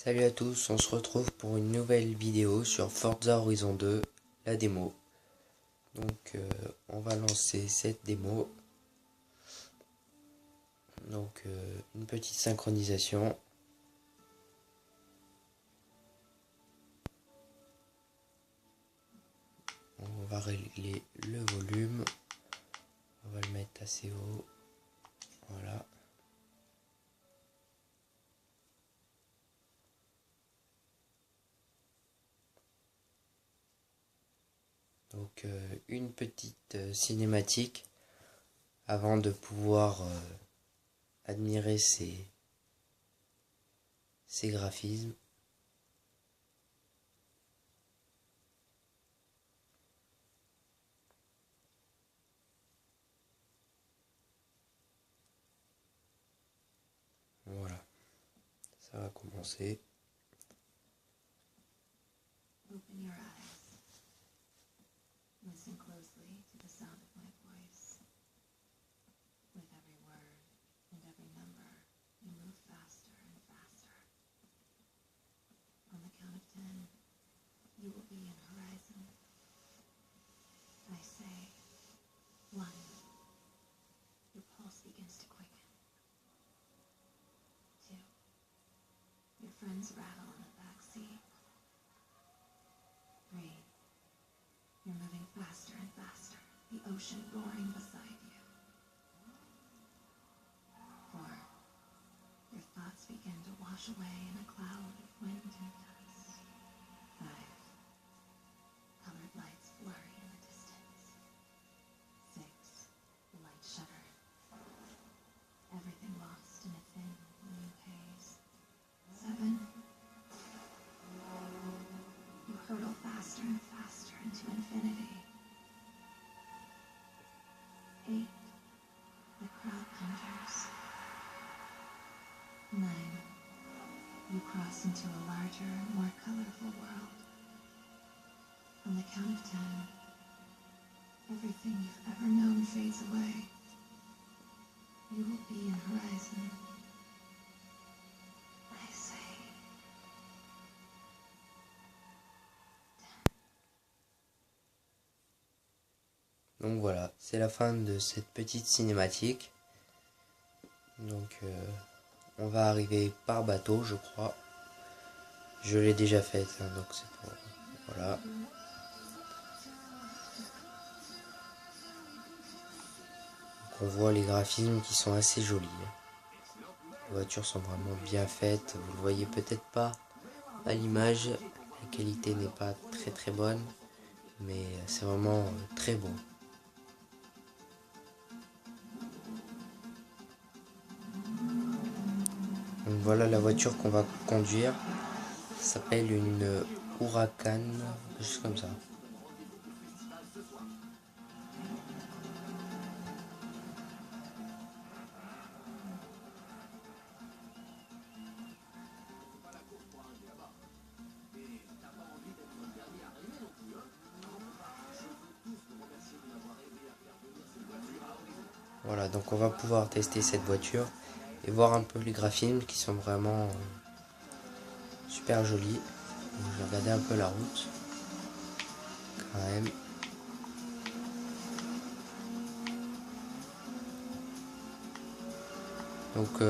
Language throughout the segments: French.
Salut à tous, on se retrouve pour une nouvelle vidéo sur Forza Horizon 2, la démo. Donc on va lancer cette démo. Donc une petite synchronisation. On va régler le volume. On va le mettre assez haut. Voilà. Donc une petite cinématique avant de pouvoir admirer ces graphismes. Voilà, ça va commencer. Open your eyes. Listen closely to the sound of my voice. With every word and every number, you move faster and faster. On the count of 10, you will be in Horizon. I say, 1. Your pulse begins to quicken. 2. Your friends rattle in the back seat. 3. You're moving faster and faster, the ocean roaring beside you. 4. Your thoughts begin to wash away in a cloud of wind and dust. 5. Colored lights blurry in the distance. 6. The light shuddered. Everything lost in a thin, new haze. 7. You hurtle faster and faster into infinity. 8. The crowd conjures. 9. You cross into a larger, more colorful world. On the count of 10, everything you've ever known fades away. You will be in Horizon. I say, Donc voilà, c'est la fin de cette petite cinématique. Donc on va arriver par bateau, je crois. Je l'ai déjà faite, hein, donc c'est pour... Voilà. Donc on voit les graphismes qui sont assez jolis. Les voitures sont vraiment bien faites. Vous le voyez peut-être pas à l'image. La qualité n'est pas très bonne. Mais c'est vraiment très beau. Donc voilà la voiture qu'on va conduire. Ça s'appelle une Huracan, quelque chose comme ça. Voilà, donc on va pouvoir tester cette voiture et voir un peu les graphismes qui sont vraiment super jolis. Donc, je vais regarder un peu la route quand même. Donc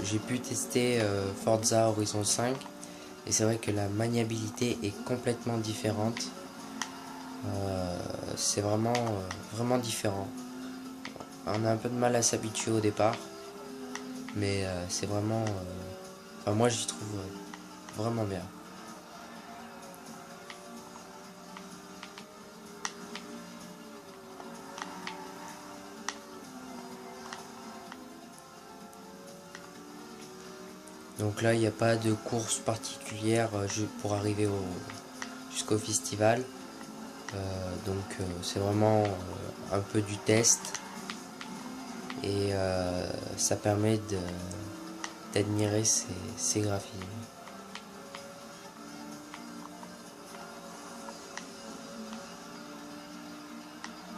j'ai pu tester Forza Horizon 5 et c'est vrai que la maniabilité est complètement différente. C'est vraiment différent. On a un peu de mal à s'habituer au départ, mais c'est vraiment... enfin, moi j'y trouve vraiment bien. Donc là il n'y a pas de course particulière pour arriver jusqu'au festival. Donc c'est vraiment un peu du test. Et ça permet d'admirer ces graphismes.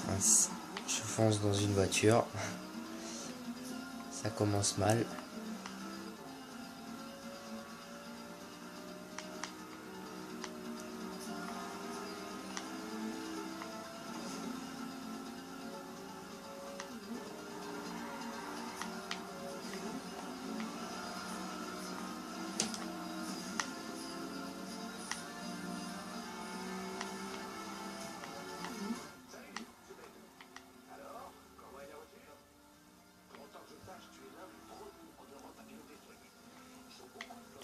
Mince, je fonce dans une voiture. Ça commence mal.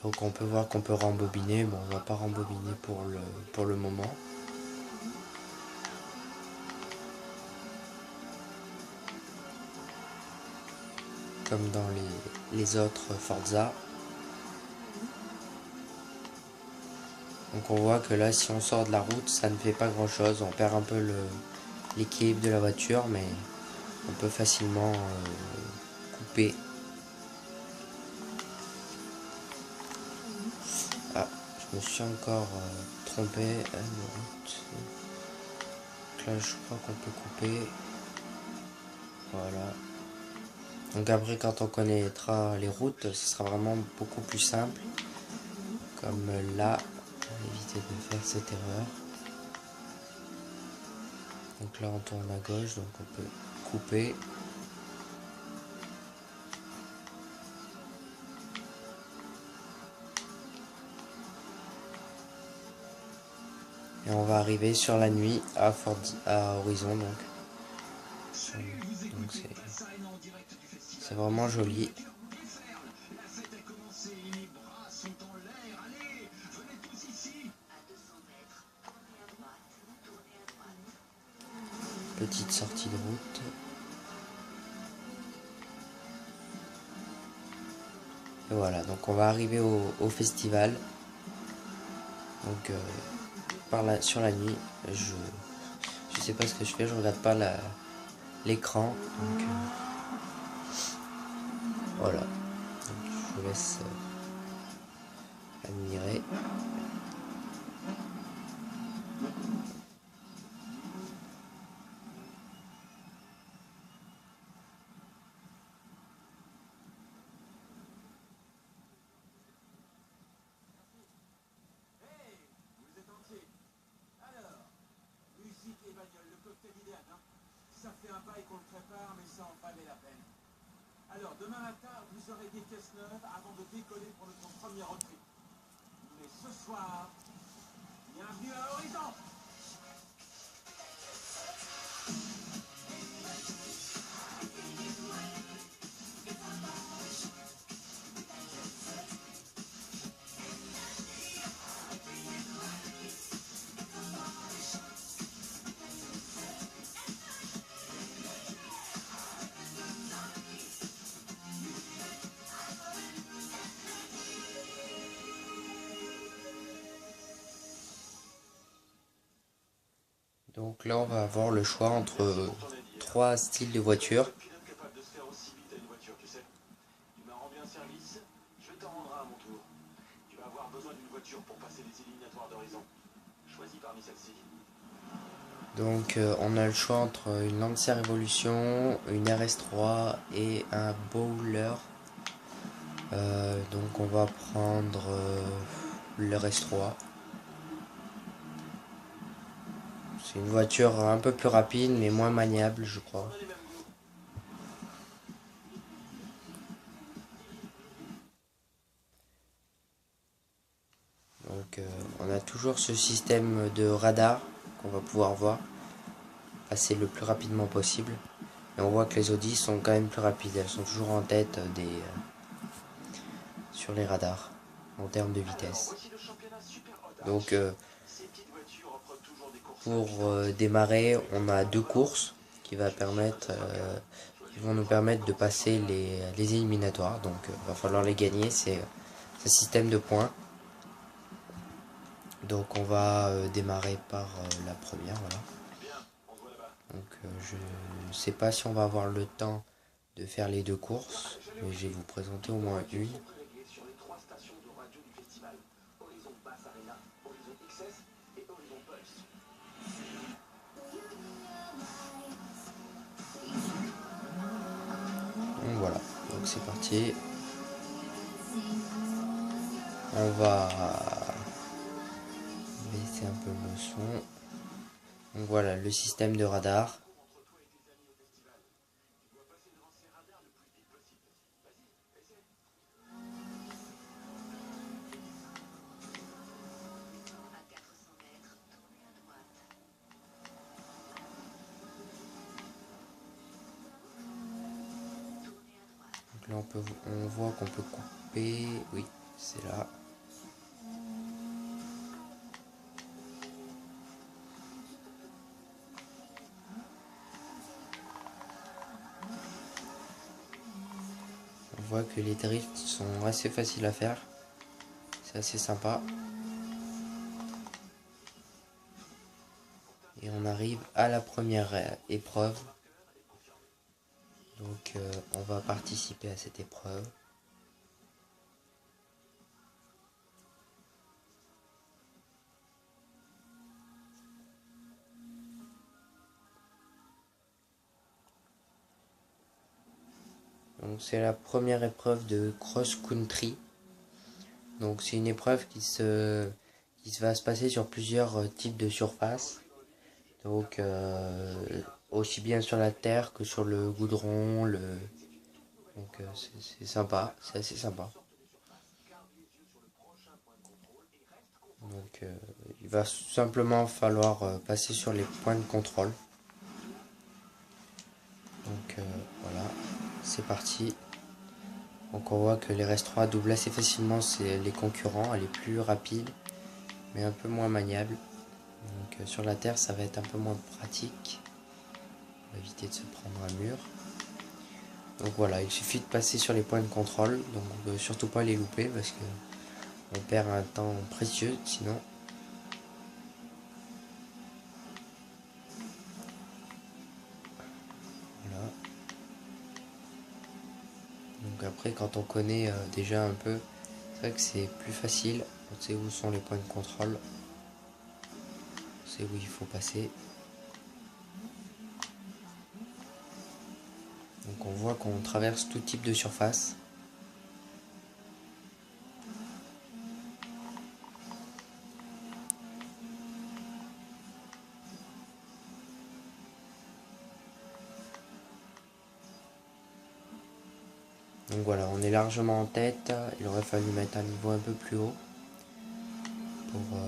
Donc on peut voir qu'on peut rembobiner. Bon, on va pas rembobiner pour le moment. Comme dans les autres Forza. Donc on voit que là, si on sort de la route, ça ne fait pas grand chose. On perd un peu l'équilibre de la voiture, mais on peut facilement couper. Ah, je me suis encore trompé. Donc là, je crois qu'on peut couper. Voilà. Donc après, quand on connaîtra les routes, ce sera vraiment beaucoup plus simple. Comme là, on va éviter de faire cette erreur. Donc là, on tourne à gauche, donc on peut couper. Et on va arriver sur la nuit à Horizon, donc c'est vraiment joli. Petite sortie de route. Et voilà, donc on va arriver au festival. Donc sur la nuit, je sais pas ce que je fais, je regarde pas l'écran. Donc voilà. Donc, je vous laisse admirer. Ça fait un bail qu'on le prépare, mais ça en valait la peine. Alors, demain matin, vous aurez des caisses neuves avant de décoller pour notre premier road trip. Mais ce soir, bienvenue à Horizon! Donc là, on va avoir le choix entre trois styles de voitures. Donc on a le choix entre une Lancia Revolution, une RS3 et un Bowler. Donc on va prendre le RS3. C'est une voiture un peu plus rapide mais moins maniable, je crois. Donc on a toujours ce système de radar qu'on va pouvoir voir passer le plus rapidement possible. Et on voit que les Audi sont quand même plus rapides, elles sont toujours en tête sur les radars en termes de vitesse. Donc pour démarrer, on a deux courses qui vont nous permettre de passer les éliminatoires. Donc va falloir les gagner, c'est un système de points. Donc on va démarrer par la première, voilà. Donc je ne sais pas si on va avoir le temps de faire les deux courses, mais je vais vous présenter au moins une. Donc voilà, donc c'est parti. On va baisser un peu le son. Donc voilà, le système de radar. Donc là on voit qu'on peut couper, oui, c'est là. On voit que les drifts sont assez faciles à faire. C'est assez sympa. Et on arrive à la première épreuve. Donc on va participer à cette épreuve. Donc c'est la première épreuve de cross country. Donc c'est une épreuve qui va se passer sur plusieurs types de surfaces. Donc aussi bien sur la terre que sur le goudron, donc c'est sympa, c'est assez sympa. Donc il va simplement falloir passer sur les points de contrôle. Donc voilà, c'est parti. Donc on voit que les RS3 doublent assez facilement les concurrents, elle est plus rapide mais un peu moins maniable. Donc sur la terre ça va être un peu moins pratique. On va éviter de se prendre un mur. Donc voilà, il suffit de passer sur les points de contrôle, donc on ne peut surtout pas les louper parce que on perd un temps précieux sinon. Voilà. Donc après quand on connaît déjà un peu, c'est vrai que c'est plus facile, on sait où sont les points de contrôle, on sait où il faut passer. Donc on voit qu'on traverse tout type de surface. Donc voilà, on est largement en tête, il aurait fallu mettre un niveau un peu plus haut pour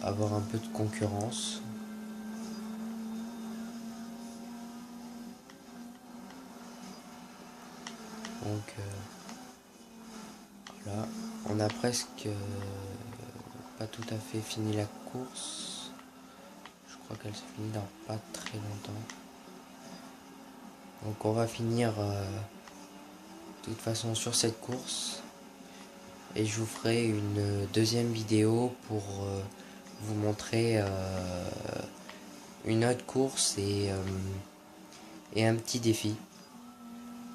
avoir un peu de concurrence. Donc voilà, on a presque pas tout à fait fini la course. Je crois qu'elle se finit dans pas très longtemps. Donc on va finir de toute façon sur cette course. Et je vous ferai une deuxième vidéo pour vous montrer une autre course et un petit défi.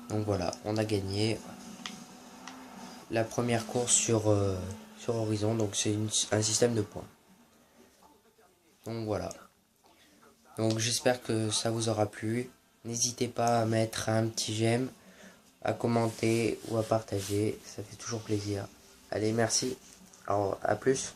Donc voilà, on a gagné la première course sur Horizon, donc c'est un système de points. Donc voilà. Donc j'espère que ça vous aura plu. N'hésitez pas à mettre un petit j'aime, à commenter ou à partager, ça fait toujours plaisir. Allez, merci. Alors, à plus.